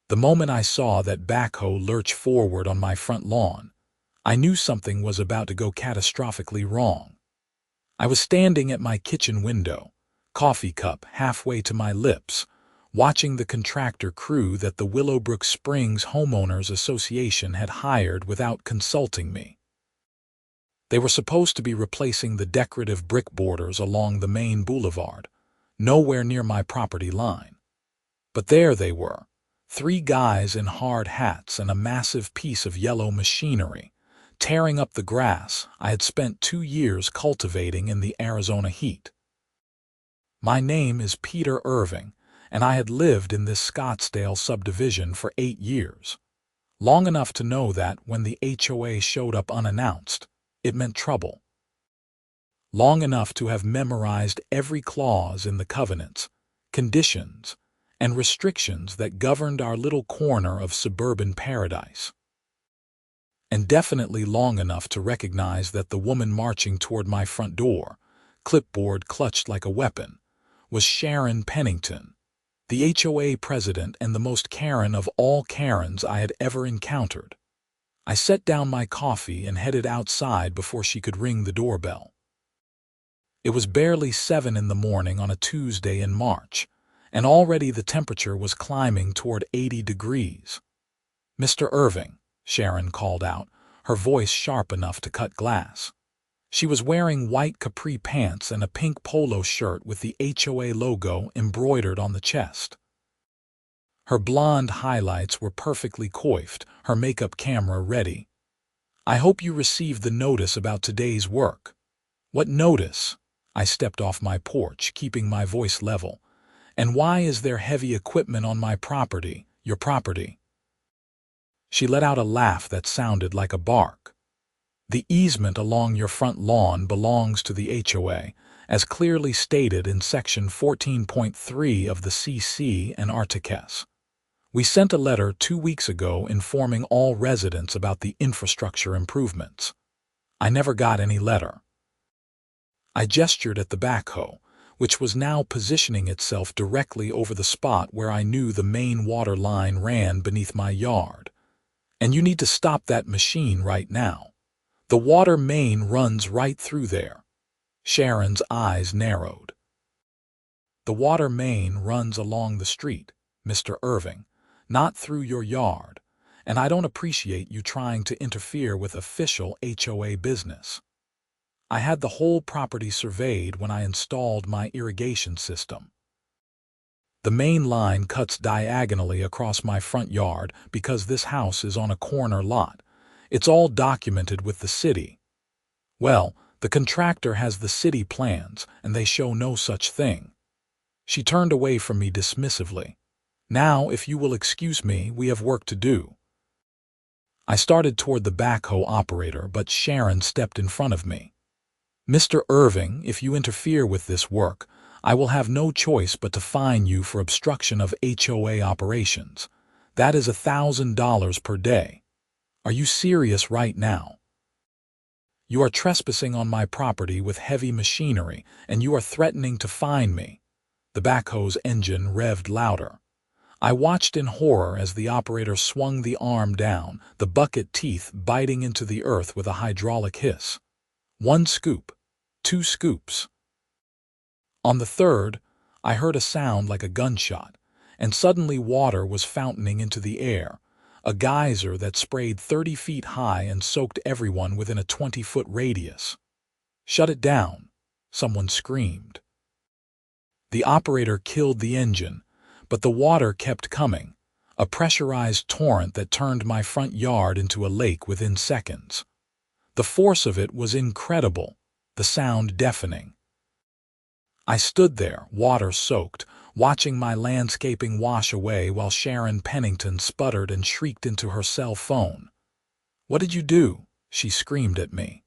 The moment I saw that backhoe lurch forward on my front lawn, I knew something was about to go catastrophically wrong. I was standing at my kitchen window, coffee cup halfway to my lips, watching the contractor crew that the Willowbrook Springs Homeowners Association had hired without consulting me. They were supposed to be replacing the decorative brick borders along the main boulevard, nowhere near my property line. But there they were, three guys in hard hats and a massive piece of yellow machinery, tearing up the grass I had spent 2 years cultivating in the Arizona heat. My name is Peter Irving, and I had lived in this Scottsdale subdivision for 8 years, long enough to know that when the HOA showed up unannounced, it meant trouble. Long enough to have memorized every clause in the covenants, conditions, and restrictions that governed our little corner of suburban paradise. And definitely long enough to recognize that the woman marching toward my front door, clipboard clutched like a weapon, was Sharon Pennington, the HOA president and the most Karen of all Karens I had ever encountered. I set down my coffee and headed outside before she could ring the doorbell. It was barely 7 in the morning on a Tuesday in March, and already the temperature was climbing toward 80 degrees. "Mr. Irving," Sharon called out, her voice sharp enough to cut glass. She was wearing white capri pants and a pink polo shirt with the HOA logo embroidered on the chest. Her blonde highlights were perfectly coiffed, her makeup camera ready. "I hope you received the notice about today's work." "What notice?" I stepped off my porch, keeping my voice level. "And why is there heavy equipment on my property, your property?" She let out a laugh that sounded like a bark. "The easement along your front lawn belongs to the HOA, as clearly stated in Section 14.3 of the CC and Articles. We sent a letter 2 weeks ago informing all residents about the infrastructure improvements." I never got any letter. I gestured at the backhoe, which was now positioning itself directly over the spot where I knew the main water line ran beneath my yard. "And you need to stop that machine right now. The water main runs right through there." Sharon's eyes narrowed. "The water main runs along the street, Mr. Irving, not through your yard, and I don't appreciate you trying to interfere with official HOA business. I had the whole property surveyed when I installed my irrigation system. The main line cuts diagonally across my front yard because this house is on a corner lot. It's all documented with the city. Well, the contractor has the city plans, and they show no such thing." She turned away from me dismissively. "Now, if you will excuse me, we have work to do." I started toward the backhoe operator, but Sharon stepped in front of me. "Mr. Irving, if you interfere with this work, I will have no choice but to fine you for obstruction of HOA operations. That is $1,000 per day. Are you serious right now? You are trespassing on my property with heavy machinery, and you are threatening to fine me." The backhoe's engine revved louder. I watched in horror as the operator swung the arm down, the bucket teeth biting into the earth with a hydraulic hiss. 1 scoop, 2 scoops. On the third, I heard a sound like a gunshot, and suddenly water was fountaining into the air, a geyser that sprayed 30 feet high and soaked everyone within a 20-foot radius. "Shut it down," someone screamed. The operator killed the engine, but the water kept coming, a pressurized torrent that turned my front yard into a lake within seconds. The force of it was incredible, the sound deafening. I stood there, water-soaked, watching my landscaping wash away while Sharon Pennington sputtered and shrieked into her cell phone. "What did you do?" she screamed at me.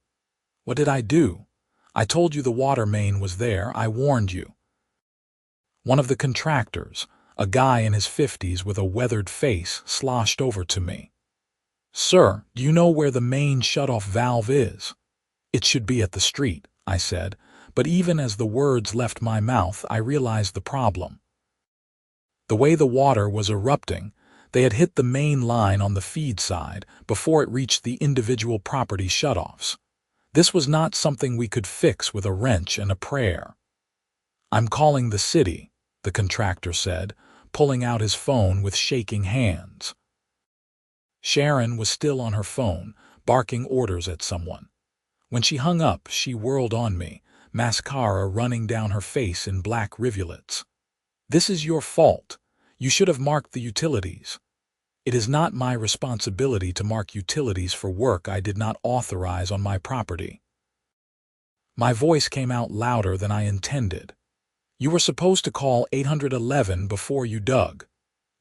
"What did I do? I told you the water main was there. I warned you." One of the contractors, a guy in his 50s with a weathered face, sloshed over to me. "Sir, do you know where the main shutoff valve is?" "It should be at the street," I said, but even as the words left my mouth I realized the problem. The way the water was erupting, They had hit the main line on the feed side before it reached the individual property shutoffs. This was not something we could fix with a wrench and a prayer. "I'm calling the city," the contractor said, pulling out his phone with shaking hands. Sharon was still on her phone, barking orders at someone. When she hung up, she whirled on me, mascara running down her face in black rivulets. "This is your fault. You should have marked the utilities." "It is not my responsibility to mark utilities for work I did not authorize on my property." My voice came out louder than I intended. "You were supposed to call 811 before you dug.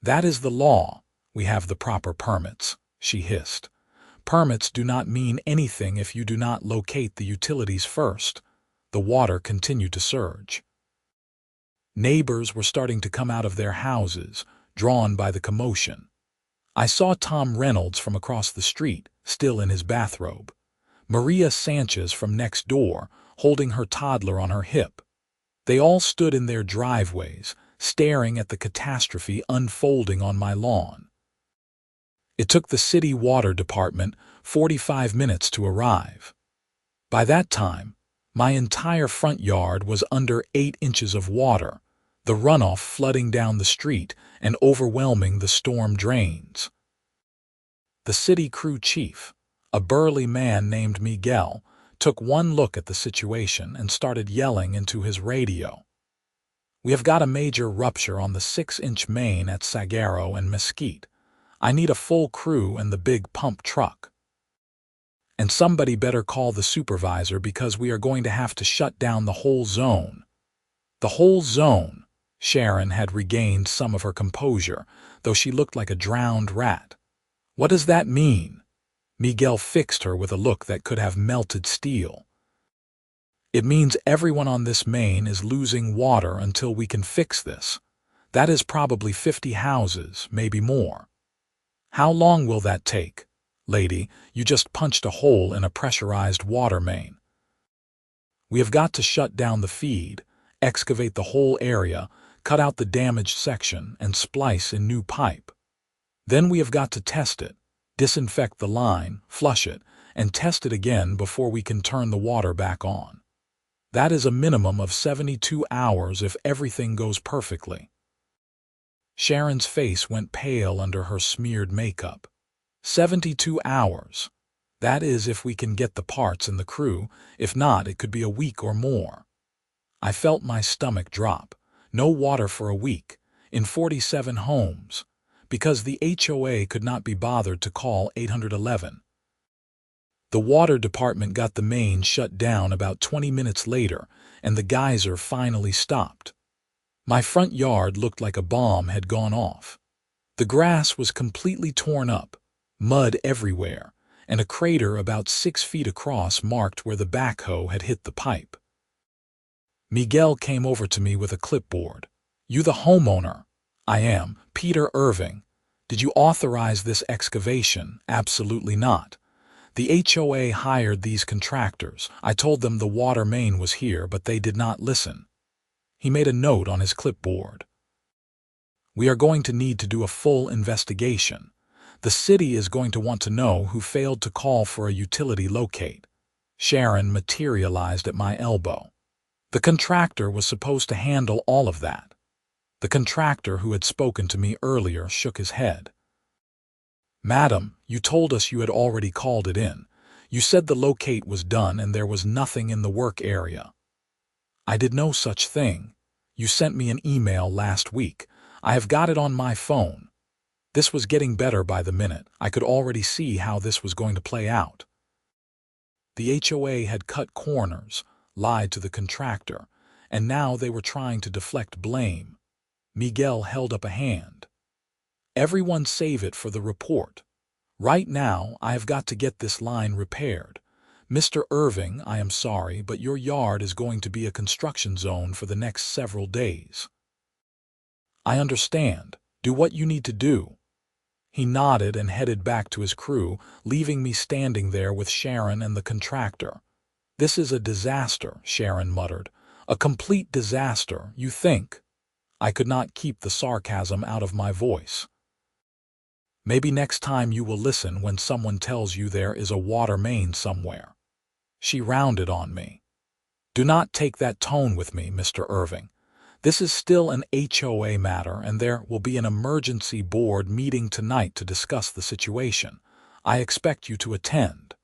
That is the law. We have the proper permits," she hissed. "Permits do not mean anything if you do not locate the utilities first." The water continued to surge. Neighbors were starting to come out of their houses, drawn by the commotion. I saw Tom Reynolds from across the street, still in his bathrobe. Maria Sanchez from next door, holding her toddler on her hip. They all stood in their driveways, staring at the catastrophe unfolding on my lawn. It took the city water department 45 minutes to arrive. By that time, my entire front yard was under 8 inches of water, the runoff flooding down the street and overwhelming the storm drains. The city crew chief, a burly man named Miguel, took one look at the situation and started yelling into his radio. "We have got a major rupture on the 6-inch main at Saguaro and Mesquite. I need a full crew and the big pump truck. And somebody better call the supervisor because we are going to have to shut down the whole zone." The whole zone. Sharon had regained some of her composure, though she looked like a drowned rat. "What does that mean?" Miguel fixed her with a look that could have melted steel. "It means everyone on this main is losing water until we can fix this. That is probably 50 houses, maybe more." "How long will that take?" "Lady, you just punched a hole in a pressurized water main." "We have got to shut down the feed, excavate the whole area, cut out the damaged section, and splice in new pipe. Then we have got to test it, disinfect the line, flush it, and test it again before we can turn the water back on. That is a minimum of 72 hours if everything goes perfectly." Sharon's face went pale under her smeared makeup. 72 hours. That is if we can get the parts and the crew. If not, it could be a week or more. I felt my stomach drop. No water for a week, in 47 homes, because the HOA could not be bothered to call 811. The water department got the main shut down about 20 minutes later, and the geyser finally stopped. My front yard looked like a bomb had gone off. The grass was completely torn up, mud everywhere, and a crater about 6 feet across marked where the backhoe had hit the pipe. Miguel came over to me with a clipboard. "You the homeowner?" "I am, Peter Irving." "Did you authorize this excavation?" "Absolutely not. The HOA hired these contractors. I told them the water main was here, but they did not listen." He made a note on his clipboard. "We are going to need to do a full investigation. The city is going to want to know who failed to call for a utility locate." Sharon materialized at my elbow. The contractor was supposed to handle all of that. The contractor who had spoken to me earlier shook his head. "Madam, you told us you had already called it in. You said the locate was done and there was nothing in the work area." "I did no such thing. You sent me an email last week. I have got it on my phone." This was getting better by the minute. I could already see how this was going to play out. The HOA had cut corners, lied to the contractor, and now they were trying to deflect blame. Miguel held up a hand. "Everyone save it for the report. Right now, I have got to get this line repaired. Mr. Irving, I am sorry, but your yard is going to be a construction zone for the next several days." "I understand. Do what you need to do." He nodded and headed back to his crew, leaving me standing there with Sharon and the contractor. "This is a disaster," Sharon muttered. "A complete disaster, you think?" I could not keep the sarcasm out of my voice. Maybe next time you will listen when someone tells you there is a water main somewhere." She rounded on me. "Do not take that tone with me, Mr. Irving. This is still an HOA matter, and there will be an emergency board meeting tonight to discuss the situation. I expect you to attend."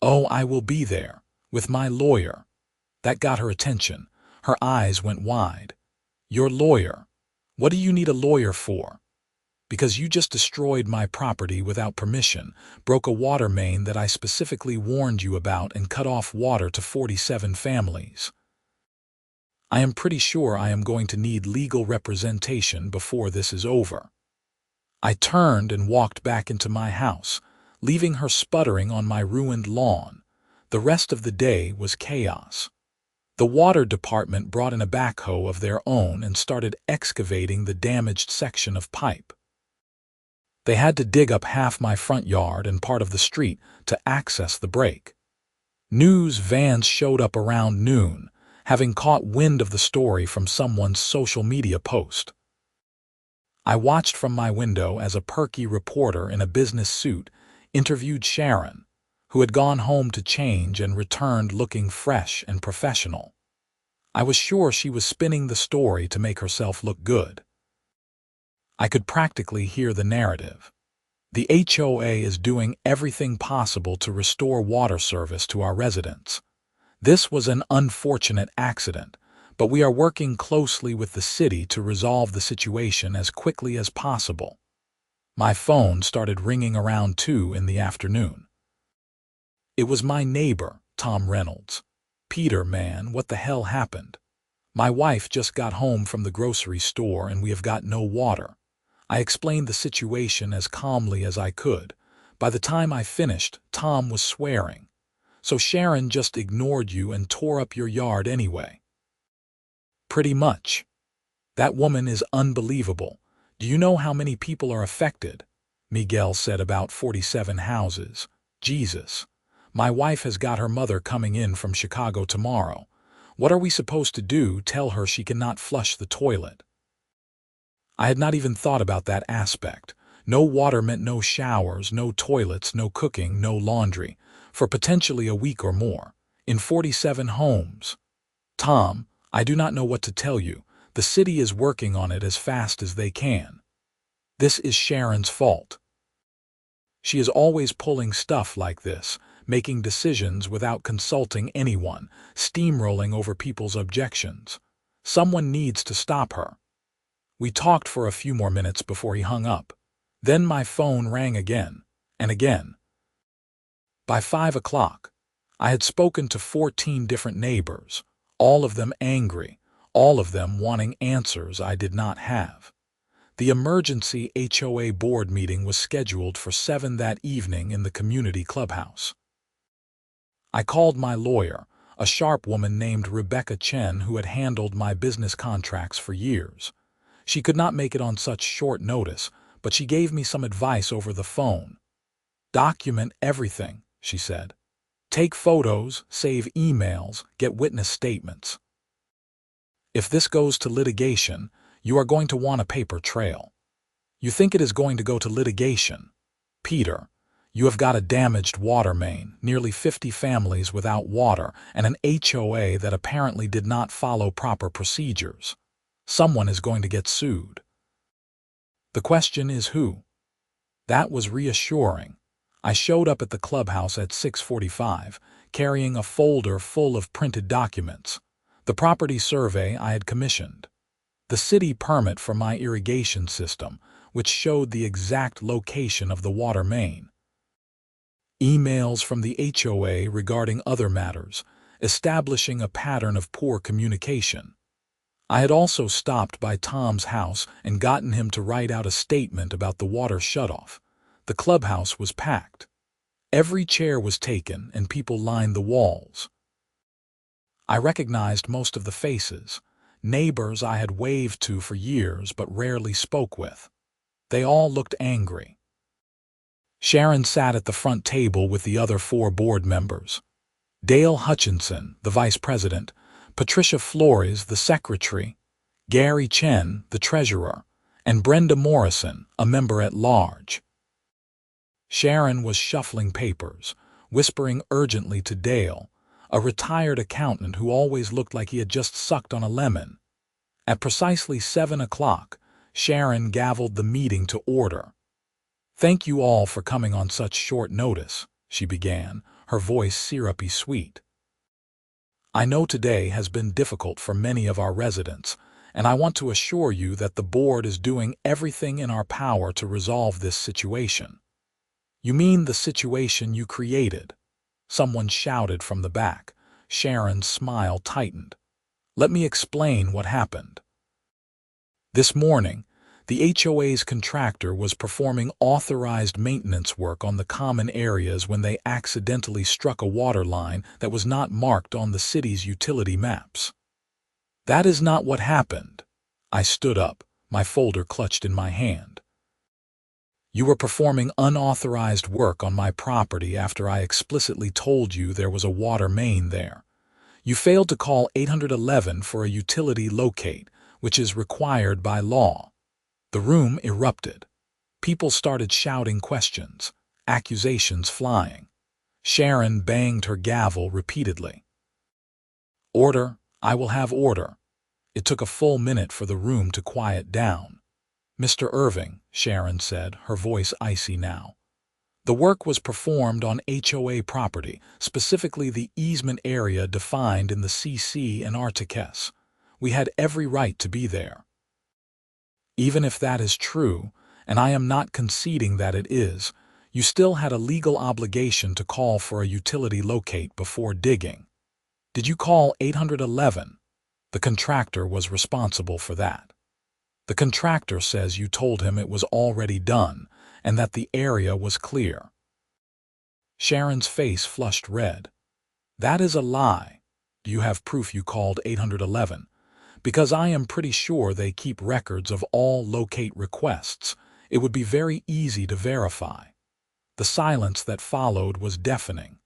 "Oh, I will be there, with my lawyer." That got her attention. Her eyes went wide. "Your lawyer? What do you need a lawyer for?" "Because you just destroyed my property without permission, broke a water main that I specifically warned you about, and cut off water to 47 families. I am pretty sure I am going to need legal representation before this is over." I turned and walked back into my house, leaving her sputtering on my ruined lawn. The rest of the day was chaos. The water department brought in a backhoe of their own and started excavating the damaged section of pipe. They had to dig up half my front yard and part of the street to access the break. News vans showed up around noon, having caught wind of the story from someone's social media post. I watched from my window as a perky reporter in a business suit interviewed Sharon, who had gone home to change and returned looking fresh and professional. I was sure she was spinning the story to make herself look good. I could practically hear the narrative. "The HOA is doing everything possible to restore water service to our residents. This was an unfortunate accident, but we are working closely with the city to resolve the situation as quickly as possible." My phone started ringing around 2 in the afternoon. It was my neighbor, Tom Reynolds. "Peter, man, what the hell happened? My wife just got home from the grocery store and we have got no water." I explained the situation as calmly as I could. By the time I finished, Tom was swearing. "So Sharon just ignored you and tore up your yard anyway?" "Pretty much. That woman is unbelievable. Do you know how many people are affected?" Miguel said. "About 47 houses. Jesus. My wife has got her mother coming in from Chicago tomorrow. What are we supposed to do? Tell her she cannot flush the toilet?" I had not even thought about that aspect. No water meant no showers, no toilets, no cooking, no laundry, for potentially a week or more, in 47 homes. "Tom, I do not know what to tell you. The city is working on it as fast as they can. This is Sharon's fault. She is always pulling stuff like this, making decisions without consulting anyone, steamrolling over people's objections. Someone needs to stop her." We talked for a few more minutes before he hung up. Then my phone rang again, and again. By 5 o'clock, I had spoken to 14 different neighbors, all of them angry, all of them wanting answers I did not have. The emergency HOA board meeting was scheduled for 7 that evening in the community clubhouse. I called my lawyer, a sharp woman named Rebecca Chen who had handled my business contracts for years. She could not make it on such short notice, but she gave me some advice over the phone. "Document everything," she said. "Take photos, save emails, get witness statements. If this goes to litigation, you are going to want a paper trail." "You think it is going to go to litigation? Peter, you have got a damaged water main, nearly 50 families without water, and an HOA that apparently did not follow proper procedures. Someone is going to get sued. The question is who?" That was reassuring. I showed up at the clubhouse at 6:45, carrying a folder full of printed documents. The property survey I had commissioned. The city permit for my irrigation system, which showed the exact location of the water main. Emails from the HOA regarding other matters, establishing a pattern of poor communication. I had also stopped by Tom's house and gotten him to write out a statement about the water shutoff. The clubhouse was packed. Every chair was taken and people lined the walls. I recognized most of the faces, neighbors I had waved to for years but rarely spoke with. They all looked angry. Sharon sat at the front table with the other 4 board members. Dale Hutchinson, the vice president, Patricia Flores, the secretary, Gary Chen, the treasurer, and Brenda Morrison, a member at large. Sharon was shuffling papers, whispering urgently to Dale, a retired accountant who always looked like he had just sucked on a lemon. At precisely 7 o'clock, Sharon gavelled the meeting to order. "Thank you all for coming on such short notice," she began, her voice syrupy sweet. "I know today has been difficult for many of our residents, and I want to assure you that the board is doing everything in our power to resolve this situation." "You mean the situation you created?" someone shouted from the back. Sharon's smile tightened. "Let me explain what happened. This morning, the HOA's contractor was performing authorized maintenance work on the common areas when they accidentally struck a water line that was not marked on the city's utility maps." "That is not what happened." I stood up, my folder clutched in my hand. "You were performing unauthorized work on my property after I explicitly told you there was a water main there. You failed to call 811 for a utility locate, which is required by law." The room erupted. People started shouting questions, accusations flying. Sharon banged her gavel repeatedly. "Order, I will have order." It took a full minute for the room to quiet down. "Mr. Irving," Sharon said, her voice icy now. "The work was performed on HOA property, specifically the easement area defined in the CC and Articus. We had every right to be there." "Even if that is true, and I am not conceding that it is, you still had a legal obligation to call for a utility locate before digging. Did you call 811? The contractor was responsible for that." "The contractor says you told him it was already done and that the area was clear." Sharon's face flushed red. "That is a lie. Do you have proof you called 811? Because I am pretty sure they keep records of all locate requests. It would be very easy to verify." The silence that followed was deafening.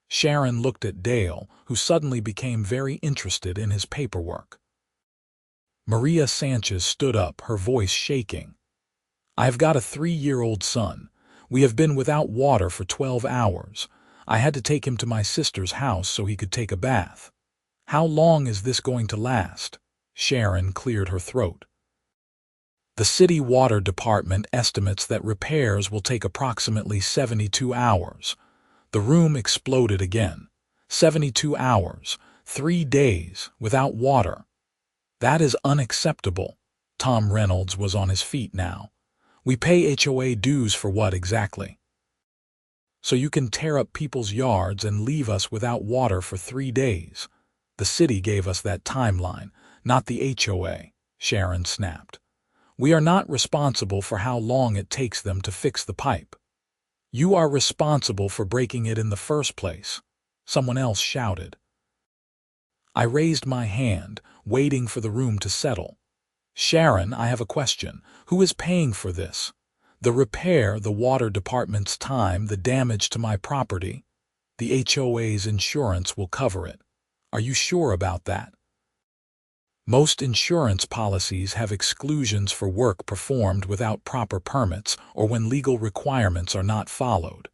Sharon looked at Dale, who suddenly became very interested in his paperwork. Maria Sanchez stood up, her voice shaking. "I have got a 3-year-old son. We have been without water for 12 hours. I had to take him to my sister's house so he could take a bath. How long is this going to last?" Sharon cleared her throat. "The city water department estimates that repairs will take approximately 72 hours. The room exploded again. 72 hours, 3 days, without water. "That is unacceptable." Tom Reynolds was on his feet now. "We pay HOA dues for what exactly?" "So you can tear up people's yards and leave us without water for 3 days. The city gave us that timeline, not the HOA," Sharon snapped. "We are not responsible for how long it takes them to fix the pipe." "You are responsible for breaking it in the first place," someone else shouted. I raised my hand, waiting for the room to settle. "Sharon, I have a question. Who is paying for this? The repair, the water department's time, the damage to my property? The HOA's insurance will cover it. Are you sure about that?" "Most insurance policies have exclusions for work performed without proper permits or when legal requirements are not followed.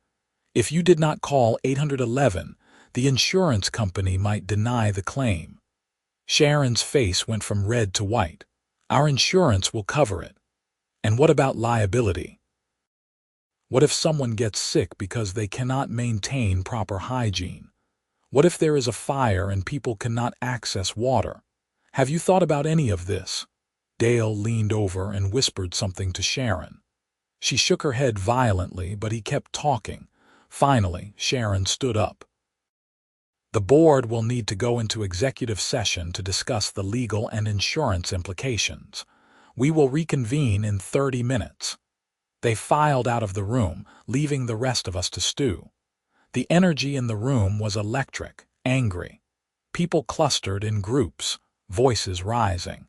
If you did not call 811, the insurance company might deny the claim." Sharon's face went from red to white. "Our insurance will cover it." "And what about liability? What if someone gets sick because they cannot maintain proper hygiene? What if there is a fire and people cannot access water? Have you thought about any of this?" Dale leaned over and whispered something to Sharon. She shook her head violently, but he kept talking. Finally, Sharon stood up. "The board will need to go into executive session to discuss the legal and insurance implications. We will reconvene in 30 minutes. They filed out of the room, leaving the rest of us to stew. The energy in the room was electric, angry. People clustered in groups, voices rising.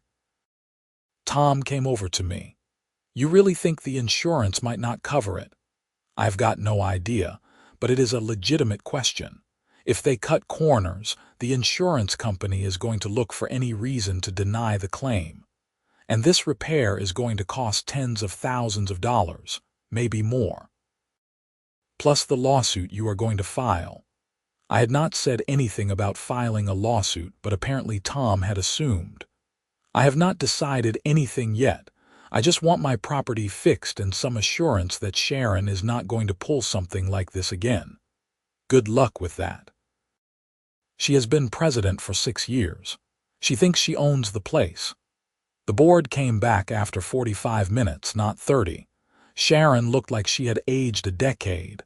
Tom came over to me. "You really think the insurance might not cover it?" "I've got no idea, but it is a legitimate question. If they cut corners, the insurance company is going to look for any reason to deny the claim. And this repair is going to cost tens of thousands of dollars, maybe more. Plus the lawsuit you are going to file. I had not said anything about filing a lawsuit, but apparently Tom had assumed. I have not decided anything yet. I just want my property fixed and some assurance that Sharon is not going to pull something like this again. Good luck with that. She has been president for 6 years. She thinks she owns the place. The board came back after 45 minutes, not 30. Sharon looked like she had aged a decade.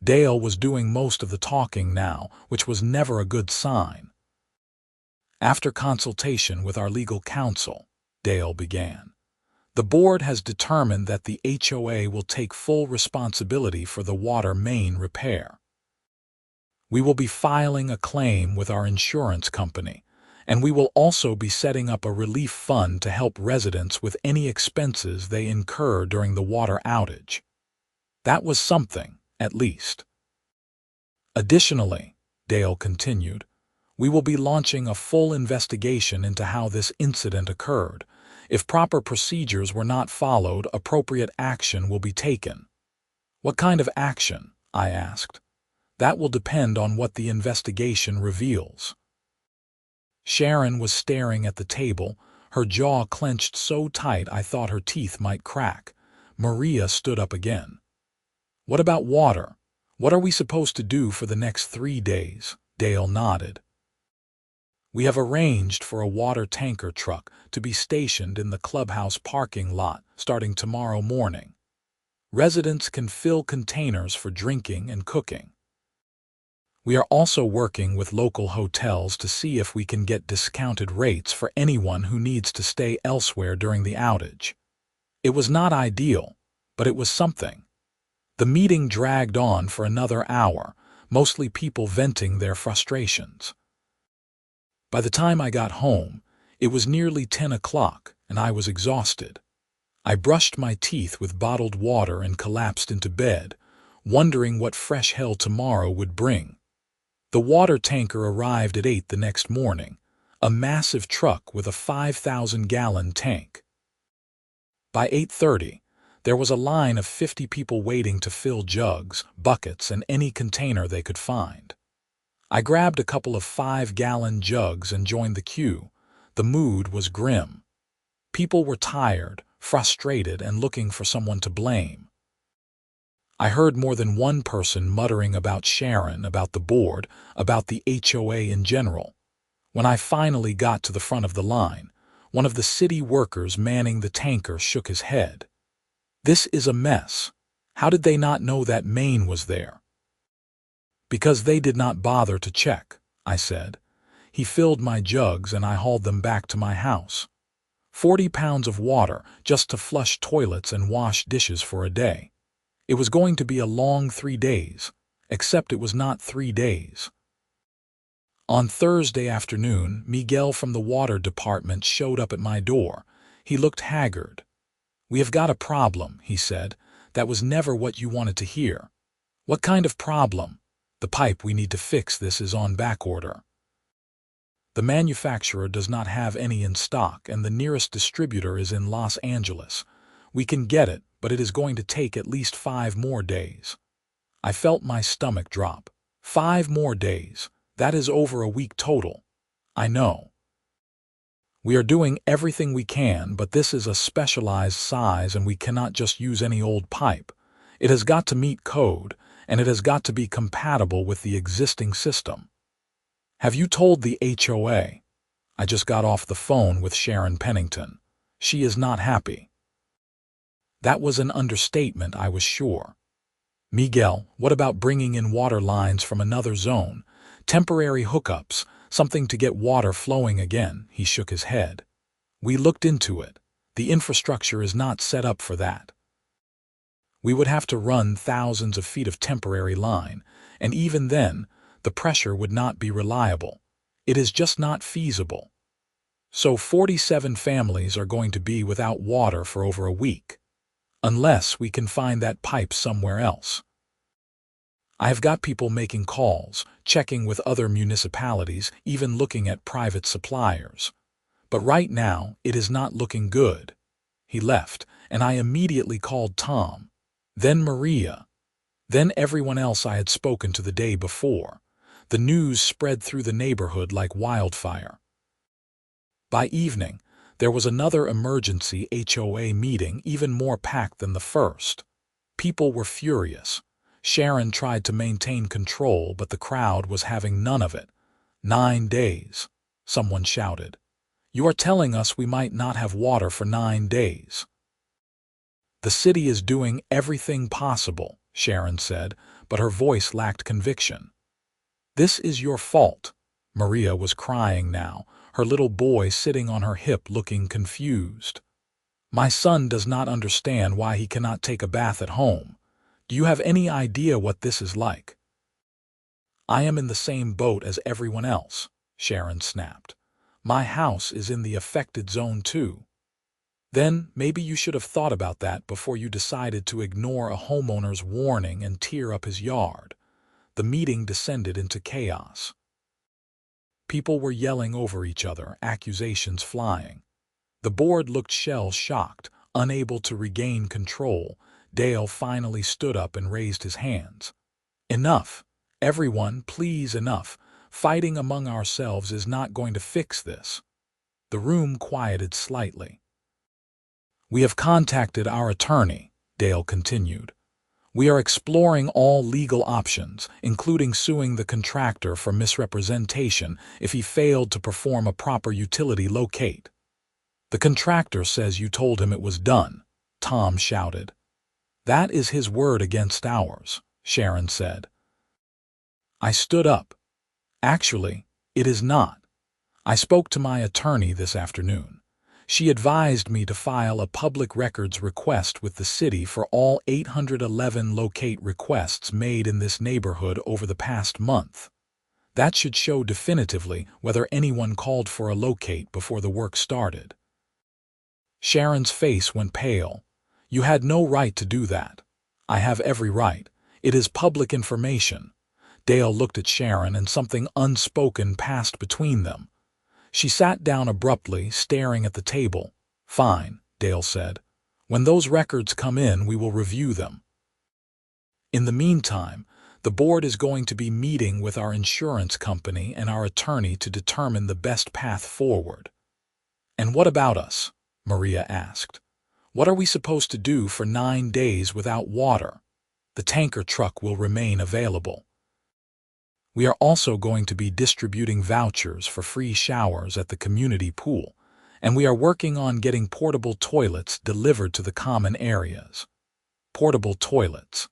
Dale was doing most of the talking now, which was never a good sign. After consultation with our legal counsel, Dale began, the board has determined that the HOA will take full responsibility for the water main repair. We will be filing a claim with our insurance company, and we will also be setting up a relief fund to help residents with any expenses they incur during the water outage. That was something, at least. Additionally, Dale continued, we will be launching a full investigation into how this incident occurred. If proper procedures were not followed, appropriate action will be taken. What kind of action? I asked. That will depend on what the investigation reveals. Sharon was staring at the table, her jaw clenched so tight I thought her teeth might crack. Maria stood up again. What about water? What are we supposed to do for the next 3 days? Dale nodded. We have arranged for a water tanker truck to be stationed in the clubhouse parking lot starting tomorrow morning. Residents can fill containers for drinking and cooking. We are also working with local hotels to see if we can get discounted rates for anyone who needs to stay elsewhere during the outage. It was not ideal, but it was something. The meeting dragged on for another hour, mostly people venting their frustrations. By the time I got home, it was nearly 10 o'clock, and I was exhausted. I brushed my teeth with bottled water and collapsed into bed, wondering what fresh hell tomorrow would bring. The water tanker arrived at 8 the next morning, a massive truck with a 5,000-gallon tank. By 8:30, there was a line of 50 people waiting to fill jugs, buckets, and any container they could find. I grabbed a couple of 5-gallon jugs and joined the queue. The mood was grim. People were tired, frustrated, and looking for someone to blame. I heard more than one person muttering about Sharon, about the board, about the HOA in general. When I finally got to the front of the line, one of the city workers manning the tanker shook his head. This is a mess. How did they not know that main was there? Because they did not bother to check, I said. He filled my jugs and I hauled them back to my house. 40 pounds of water just to flush toilets and wash dishes for a day. It was going to be a long 3 days, except it was not 3 days. On Thursday afternoon, Miguel from the water department showed up at my door. He looked haggard. We have got a problem, he said. That was never what you wanted to hear. What kind of problem? The pipe we need to fix this is on backorder. The manufacturer does not have any in stock and the nearest distributor is in Los Angeles. We can get it, but it is going to take at least 5 more days. I felt my stomach drop. 5 more days. That is over a week total. I know. We are doing everything we can, but this is a specialized size and we cannot just use any old pipe. It has got to meet code, and it has got to be compatible with the existing system. Have you told the HOA? I just got off the phone with Sharon Pennington. She is not happy. That was an understatement, I was sure. Miguel, what about bringing in water lines from another zone? Temporary hookups, something to get water flowing again. He shook his head. We looked into it. The infrastructure is not set up for that. We would have to run thousands of feet of temporary line, and even then, the pressure would not be reliable. It is just not feasible. So 47 families are going to be without water for over a week, unless we can find that pipe somewhere else. I have got people making calls, checking with other municipalities, even looking at private suppliers. But right now, it is not looking good." He left, and I immediately called Tom, then Maria, then everyone else I had spoken to the day before. The news spread through the neighborhood like wildfire. By evening, there was another emergency HOA meeting, even more packed than the first. People were furious. Sharon tried to maintain control, but the crowd was having none of it. 9 days, someone shouted. "You are telling us we might not have water for 9 days." "The city is doing everything possible," Sharon said, but her voice lacked conviction. "This is your fault." Maria was crying now, her little boy sitting on her hip looking confused. "My son does not understand why he cannot take a bath at home. Do you have any idea what this is like?" "I am in the same boat as everyone else," Sharon snapped. "My house is in the affected zone too." "Then maybe you should have thought about that before you decided to ignore a homeowner's warning and tear up his yard." The meeting descended into chaos. People were yelling over each other, accusations flying. The board looked shell-shocked, unable to regain control. Dale finally stood up and raised his hands. "Enough. Everyone, please, enough. Fighting among ourselves is not going to fix this." The room quieted slightly. "We have contacted our attorney," Dale continued. "We are exploring all legal options, including suing the contractor for misrepresentation if he failed to perform a proper utility locate." "The contractor says you told him it was done," Tom shouted. "That is his word against ours," Sharon said. I stood up. "Actually, it is not. I spoke to my attorney this afternoon. She advised me to file a public records request with the city for all 811 locate requests made in this neighborhood over the past month. That should show definitively whether anyone called for a locate before the work started." Sharon's face went pale. "You had no right to do that." "I have every right. It is public information." Dale looked at Sharon and something unspoken passed between them. She sat down abruptly, staring at the table. "Fine," Dale said. "When those records come in, we will review them. In the meantime, the board is going to be meeting with our insurance company and our attorney to determine the best path forward." "And what about us?" Maria asked. "What are we supposed to do for 9 days without water?" "The tanker truck will remain available. We are also going to be distributing vouchers for free showers at the community pool, and we are working on getting portable toilets delivered to the common areas." Portable toilets.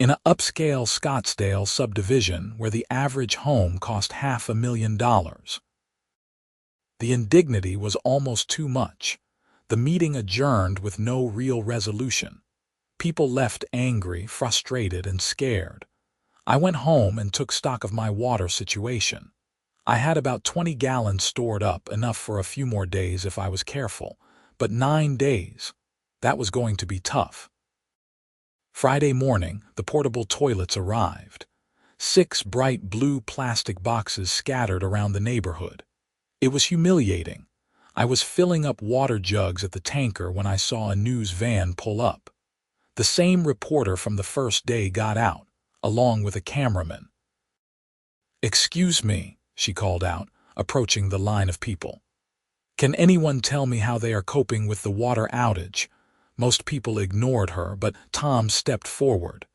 In an upscale Scottsdale subdivision where the average home cost $500,000. The indignity was almost too much. The meeting adjourned with no real resolution. People left angry, frustrated, and scared. I went home and took stock of my water situation. I had about 20 gallons stored up, enough for a few more days if I was careful. But 9 days, that was going to be tough. Friday morning, the portable toilets arrived. 6 bright blue plastic boxes scattered around the neighborhood. It was humiliating. I was filling up water jugs at the tanker when I saw a news van pull up. The same reporter from the first day got out, along with a cameraman. "Excuse me," she called out, approaching the line of people. "Can anyone tell me how they are coping with the water outage?" Most people ignored her, but Tom stepped forward.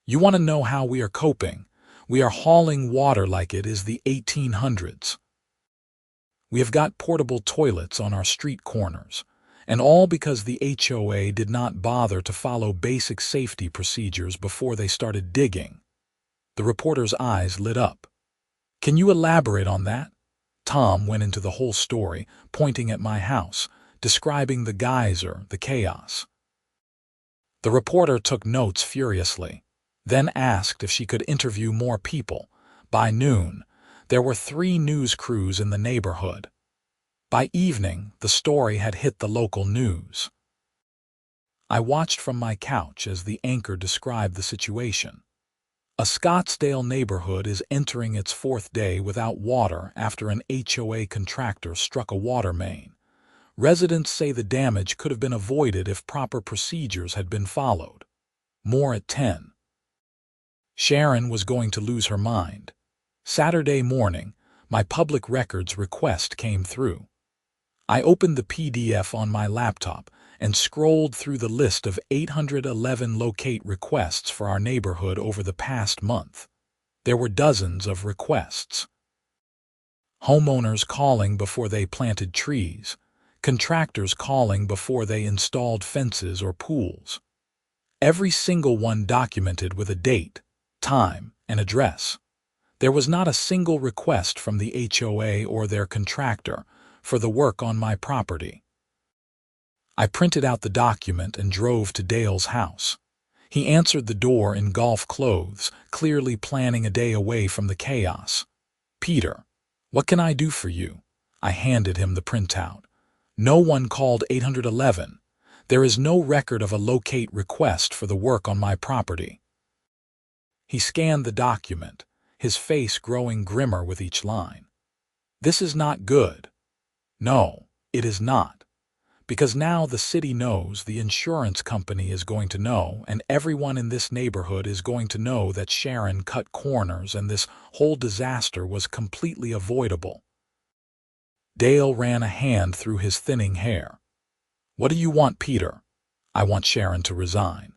"You want to know how we are coping? We are hauling water like it is the 1800s. We have got portable toilets on our street corners, and all because the HOA did not bother to follow basic safety procedures before they started digging." The reporter's eyes lit up. "Can you elaborate on that?" Tom went into the whole story, pointing at my house, describing the geyser, the chaos. The reporter took notes furiously, then asked if she could interview more people. By noon, there were 3 news crews in the neighborhood. By evening, the story had hit the local news. I watched from my couch as the anchor described the situation. A Scottsdale neighborhood is entering its 4th day without water after an HOA contractor struck a water main. Residents say the damage could have been avoided if proper procedures had been followed. More at 10. Sharon was going to lose her mind. Saturday morning, my public records request came through. I opened the PDF on my laptop and scrolled through the list of 811 locate requests for our neighborhood over the past month. There were dozens of requests. Homeowners calling before they planted trees, contractors calling before they installed fences or pools. Every single one documented with a date, time, and address. There was not a single request from the HOA or their contractor for the work on my property. I printed out the document and drove to Dale's house. He answered the door in golf clothes, clearly planning a day away from the chaos. "Peter, what can I do for you?" I handed him the printout. "No one called 811. There is no record of a locate request for the work on my property." He scanned the document, his face growing grimmer with each line. "This is not good." "No, it is not. Because now the city knows, the insurance company is going to know, and everyone in this neighborhood is going to know that Sharon cut corners and this whole disaster was completely avoidable." Dale ran a hand through his thinning hair. "What do you want, Peter?" "I want Sharon to resign.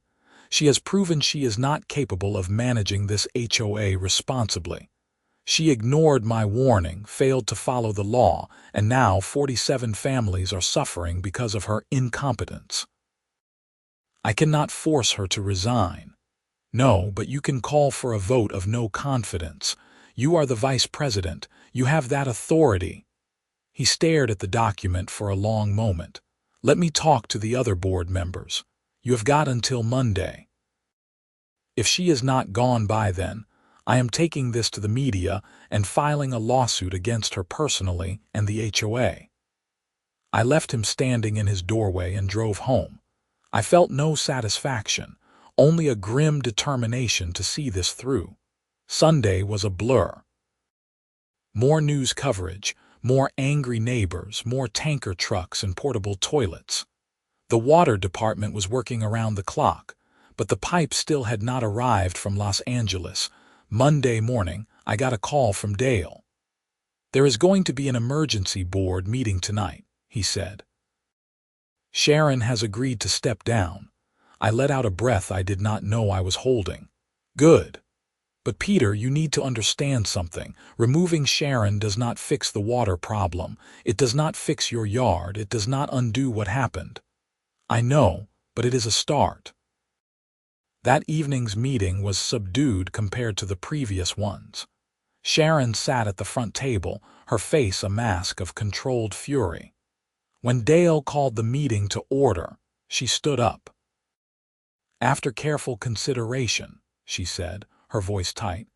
She has proven she is not capable of managing this HOA responsibly. She ignored my warning, failed to follow the law, and now 47 families are suffering because of her incompetence. I cannot force her to resign." "No, but you can call for a vote of no confidence. You are the vice president. You have that authority." He stared at the document for a long moment. "Let me talk to the other board members. You have got until Monday. If she is not gone by then, I am taking this to the media and filing a lawsuit against her personally and the HOA." I left him standing in his doorway and drove home. I felt no satisfaction, only a grim determination to see this through. Sunday was a blur. More news coverage, more angry neighbors, more tanker trucks and portable toilets. The water department was working around the clock, but the pipe still had not arrived from Los Angeles. Monday morning, I got a call from Dale. "There is going to be an emergency board meeting tonight," he said. "Sharon has agreed to step down." I let out a breath I did not know I was holding. "Good. But Peter, you need to understand something. Removing Sharon does not fix the water problem. It does not fix your yard. It does not undo what happened." "I know, but it is a start." That evening's meeting was subdued compared to the previous ones. Sharon sat at the front table, her face a mask of controlled fury. When Dale called the meeting to order, she stood up. "After careful consideration," she said, her voice tight,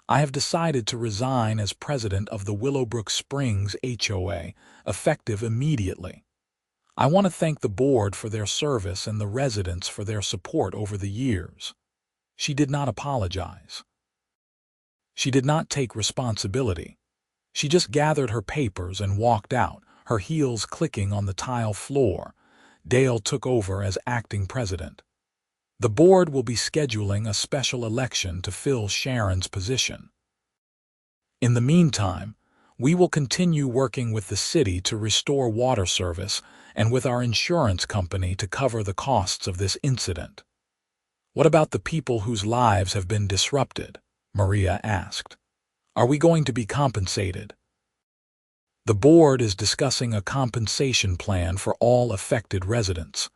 "I have decided to resign as president of the Willowbrook Springs HOA, effective immediately. I want to thank the board for their service and the residents for their support over the years." She did not apologize. She did not take responsibility. She just gathered her papers and walked out, her heels clicking on the tile floor. Dale took over as acting president. The board will be scheduling a special election to fill Sharon's position. In the meantime, we will continue working with the city to restore water service and with our insurance company to cover the costs of this incident." "What about the people whose lives have been disrupted?" Maria asked. "Are we going to be compensated?" "The board is discussing a compensation plan for all affected residents.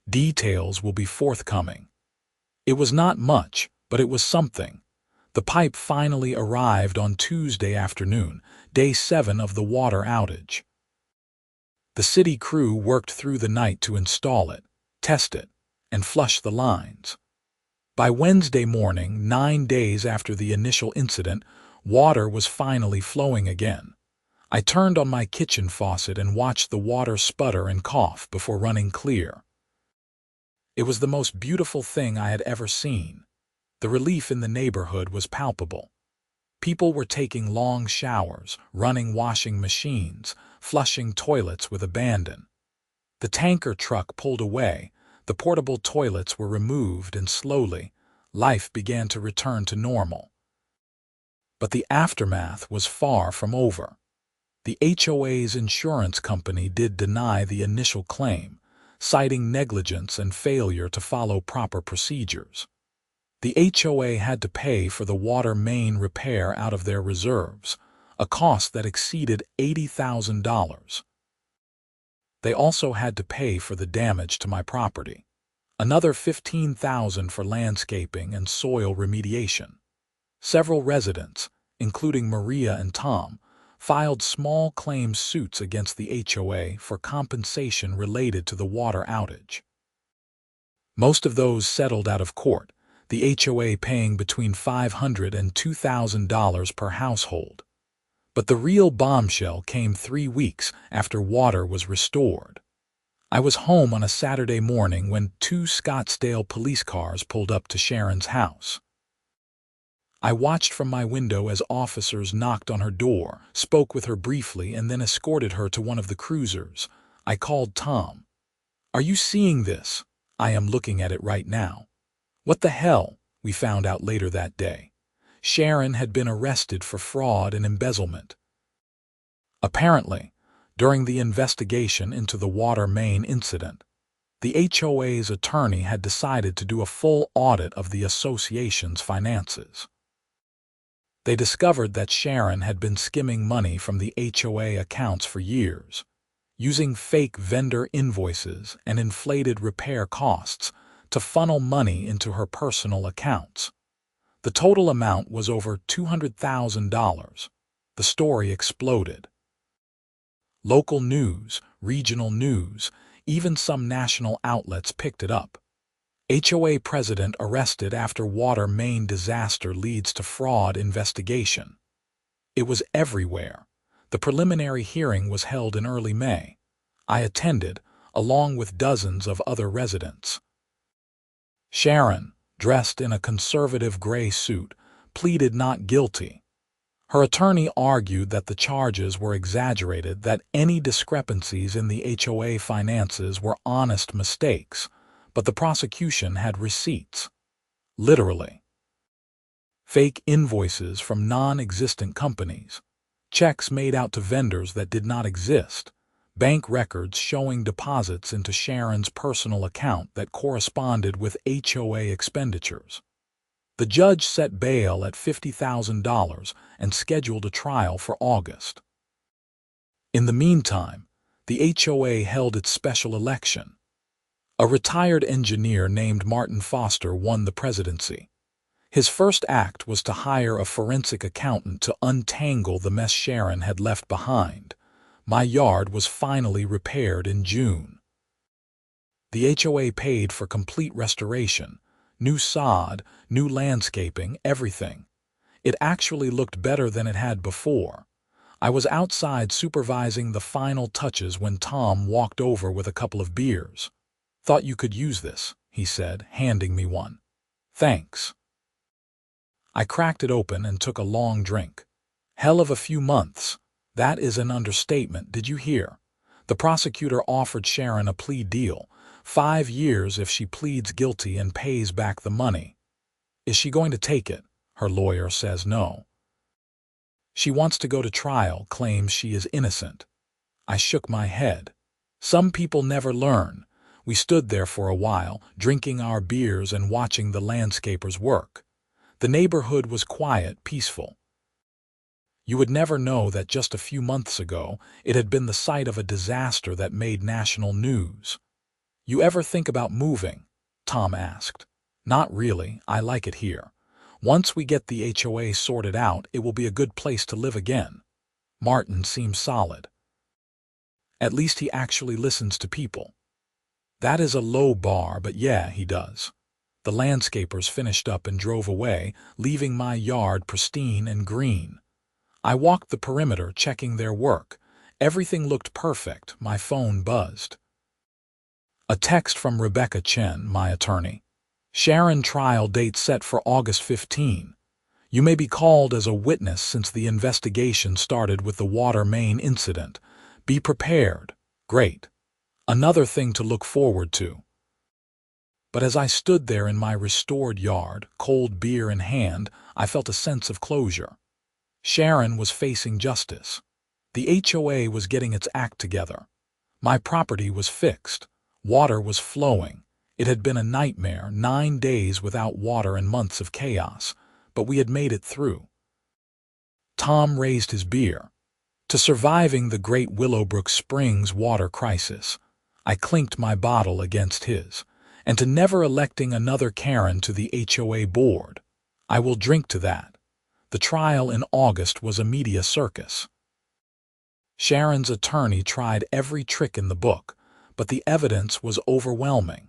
Details will be forthcoming." It was not much, but it was something. The pipe finally arrived on Tuesday afternoon, day 7 of the water outage. The city crew worked through the night to install it, test it, and flush the lines. By Wednesday morning, 9 days after the initial incident, water was finally flowing again. I turned on my kitchen faucet and watched the water sputter and cough before running clear. It was the most beautiful thing I had ever seen. The relief in the neighborhood was palpable. People were taking long showers, running washing machines, flushing toilets with abandon. The tanker truck pulled away, the portable toilets were removed, and slowly, life began to return to normal. But the aftermath was far from over. The HOA's insurance company did deny the initial claim, citing negligence and failure to follow proper procedures. The HOA had to pay for the water main repair out of their reserves, a cost that exceeded $80,000. They also had to pay for the damage to my property, another $15,000 for landscaping and soil remediation. Several residents, including Maria and Tom, filed small claim suits against the HOA for compensation related to the water outage. Most of those settled out of court, the HOA paying between $500 and $2,000 per household. But the real bombshell came 3 weeks after water was restored. I was home on a Saturday morning when 2 Scottsdale police cars pulled up to Sharon's house. I watched from my window as officers knocked on her door, spoke with her briefly, and then escorted her to one of the cruisers. I called Tom. "Are you seeing this? I am looking at it right now." "What the hell?" we found out later that day. Sharon had been arrested for fraud and embezzlement. Apparently, during the investigation into the water main incident, the HOA's attorney had decided to do a full audit of the association's finances. They discovered that Sharon had been skimming money from the HOA accounts for years, using fake vendor invoices and inflated repair costs to funnel money into her personal accounts. The total amount was over $200,000. The story exploded. Local news, regional news, even some national outlets picked it up. HOA president arrested after water main disaster leads to fraud investigation. It was everywhere. The preliminary hearing was held in early May. I attended, along with dozens of other residents. Sharon, dressed in a conservative gray suit, pleaded not guilty. Her attorney argued that the charges were exaggerated, that any discrepancies in the HOA finances were honest mistakes, but the prosecution had receipts. Literally. Fake invoices from non-existent companies, checks made out to vendors that did not exist, bank records showing deposits into Sharon's personal account that corresponded with HOA expenditures. The judge set bail at $50,000 and scheduled a trial for August. In the meantime, the HOA held its special election. A retired engineer named Martin Foster won the presidency. His first act was to hire a forensic accountant to untangle the mess Sharon had left behind. My yard was finally repaired in June. The HOA paid for complete restoration, new sod, new landscaping, everything. It actually looked better than it had before. I was outside supervising the final touches when Tom walked over with a couple of beers. "Thought you could use this," he said, handing me one. "Thanks." I cracked it open and took a long drink. Hell of a few months. That is an understatement, did you hear? The prosecutor offered Sharon a plea deal, 5 years if she pleads guilty and pays back the money. Is she going to take it? Her lawyer says no. She wants to go to trial, claims she is innocent. I shook my head. Some people never learn. We stood there for a while, drinking our beers and watching the landscapers work. The neighborhood was quiet, peaceful. You would never know that just a few months ago it had been the site of a disaster that made national news. "You ever think about moving?" Tom asked. "Not really, I like it here. Once we get the HOA sorted out, it will be a good place to live again." Martin seems solid. At least he actually listens to people. That is a low bar, but yeah, he does. The landscapers finished up and drove away, leaving my yard pristine and green. I walked the perimeter checking their work. Everything looked perfect. My phone buzzed. A text from Rebecca Chen, my attorney. "Sharon trial date set for August 15. You may be called as a witness since the investigation started with the water main incident. Be prepared." Great. Another thing to look forward to. But as I stood there in my restored yard, cold beer in hand, I felt a sense of closure. Sharon was facing justice. The HOA was getting its act together. My property was fixed. Water was flowing. It had been a nightmare, 9 days without water and months of chaos, but we had made it through. Tom raised his beer. To surviving the great Willowbrook Springs water crisis, I clinked my bottle against his, and to never electing another Karen to the HOA board. I will drink to that. The trial in August was a media circus. Sharon's attorney tried every trick in the book, but the evidence was overwhelming.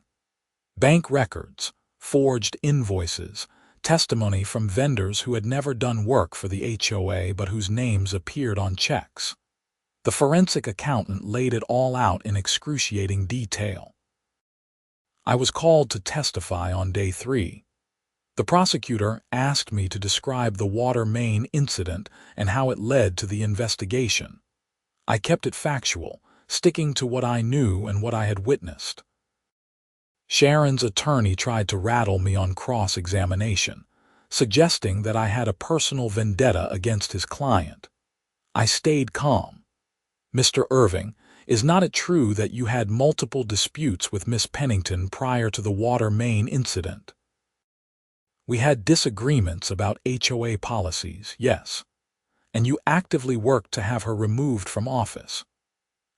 Bank records, forged invoices, testimony from vendors who had never done work for the HOA but whose names appeared on checks. The forensic accountant laid it all out in excruciating detail. I was called to testify on day 3. The prosecutor asked me to describe the water main incident and how it led to the investigation. I kept it factual, sticking to what I knew and what I had witnessed. Sharon's attorney tried to rattle me on cross-examination, suggesting that I had a personal vendetta against his client. I stayed calm. Mr. Irving, is not it true that you had multiple disputes with Miss Pennington prior to the water main incident? We had disagreements about HOA policies, yes, and you actively worked to have her removed from office.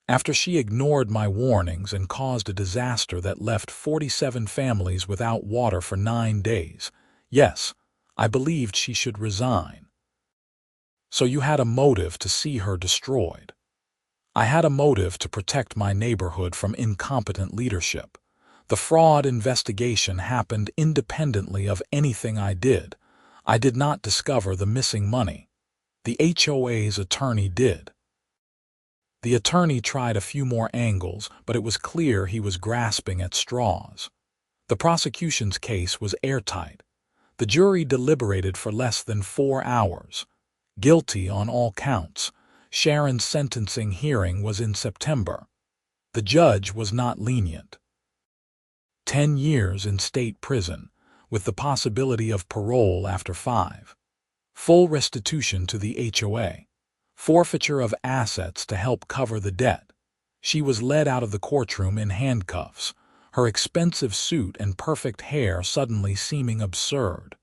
After she ignored my warnings and caused a disaster that left 47 families without water for 9 days, yes, I believed she should resign. So you had a motive to see her destroyed. I had a motive to protect my neighborhood from incompetent leadership. The fraud investigation happened independently of anything I did. I did not discover the missing money. The HOA's attorney did. The attorney tried a few more angles, but it was clear he was grasping at straws. The prosecution's case was airtight. The jury deliberated for less than 4 hours. Guilty on all counts. Sharon's sentencing hearing was in September. The judge was not lenient. 10 years in state prison, with the possibility of parole after 5. Full restitution to the HOA. Forfeiture of assets to help cover the debt. She was led out of the courtroom in handcuffs, her expensive suit and perfect hair suddenly seeming absurd.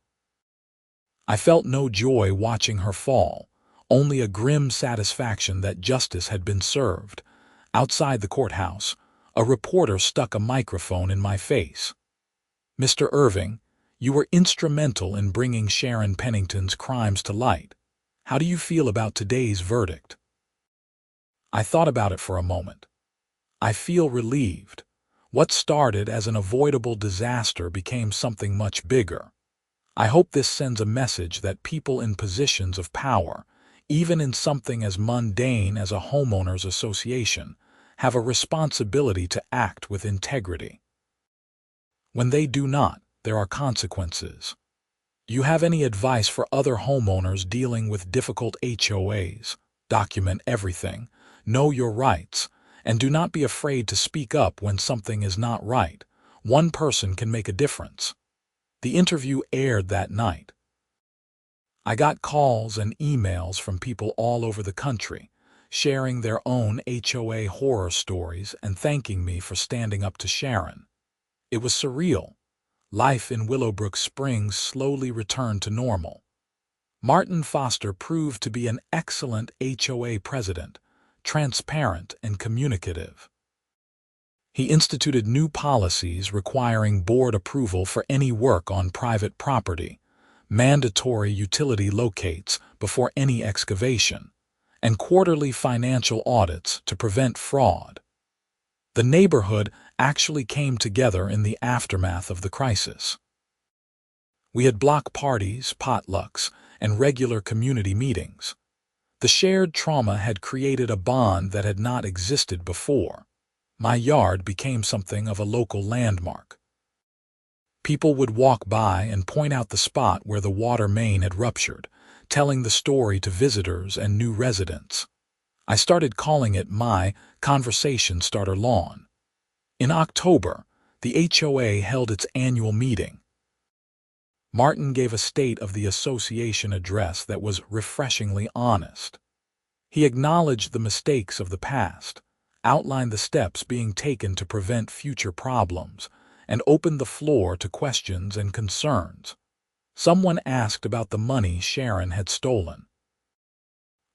I felt no joy watching her fall, only a grim satisfaction that justice had been served. Outside the courthouse, a reporter stuck a microphone in my face. Mr. Irving, you were instrumental in bringing Sharon Pennington's crimes to light. How do you feel about today's verdict? I thought about it for a moment. I feel relieved. What started as an avoidable disaster became something much bigger. I hope this sends a message that people in positions of power, even in something as mundane as a homeowners association, have a responsibility to act with integrity. When they do not, there are consequences. Do you have any advice for other homeowners dealing with difficult HOAs? Document everything, know your rights, and do not be afraid to speak up when something is not right. One person can make a difference. The interview aired that night. I got calls and emails from people all over the country, sharing their own HOA horror stories and thanking me for standing up to Sharon. It was surreal. Life in Willowbrook Springs slowly returned to normal. Martin Foster proved to be an excellent HOA president, transparent and communicative. He instituted new policies requiring board approval for any work on private property, mandatory utility locates before any excavation, and quarterly financial audits to prevent fraud. The neighborhood actually came together in the aftermath of the crisis. We had block parties, potlucks, and regular community meetings. The shared trauma had created a bond that had not existed before. My yard became something of a local landmark. People would walk by and point out the spot where the water main had ruptured, telling the story to visitors and new residents. I started calling it my conversation starter lawn. In October, the HOA held its annual meeting. Martin gave a State of the Association address that was refreshingly honest. He acknowledged the mistakes of the past, outlined the steps being taken to prevent future problems, and opened the floor to questions and concerns. Someone asked about the money Sharon had stolen.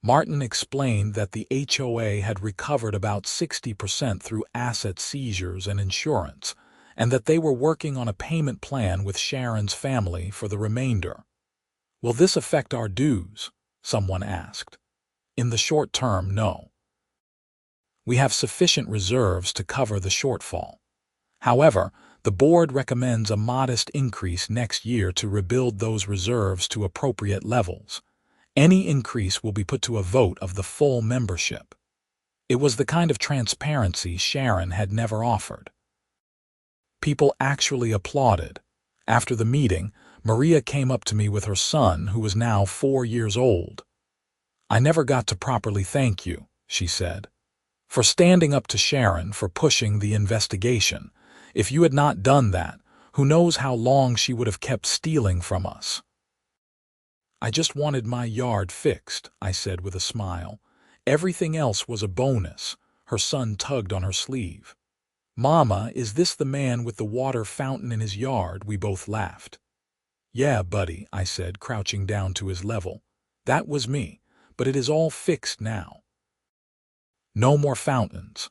Martin explained that the HOA had recovered about 60% through asset seizures and insurance, and that they were working on a payment plan with Sharon's family for the remainder. "Will this affect our dues?" someone asked. "In the short term, no. We have sufficient reserves to cover the shortfall. However, the board recommends a modest increase next year to rebuild those reserves to appropriate levels. Any increase will be put to a vote of the full membership." It was the kind of transparency Sharon had never offered. People actually applauded. After the meeting, Maria came up to me with her son, who was now 4 years old. "I never got to properly thank you," she said, "for standing up to Sharon, for pushing the investigation. If you had not done that, who knows how long she would have kept stealing from us." "I just wanted my yard fixed," I said with a smile. "Everything else was a bonus." Her son tugged on her sleeve. "Mama, is this the man with the water fountain in his yard?" We both laughed. "Yeah, buddy," I said, crouching down to his level. "That was me, but it is all fixed now. No more fountains."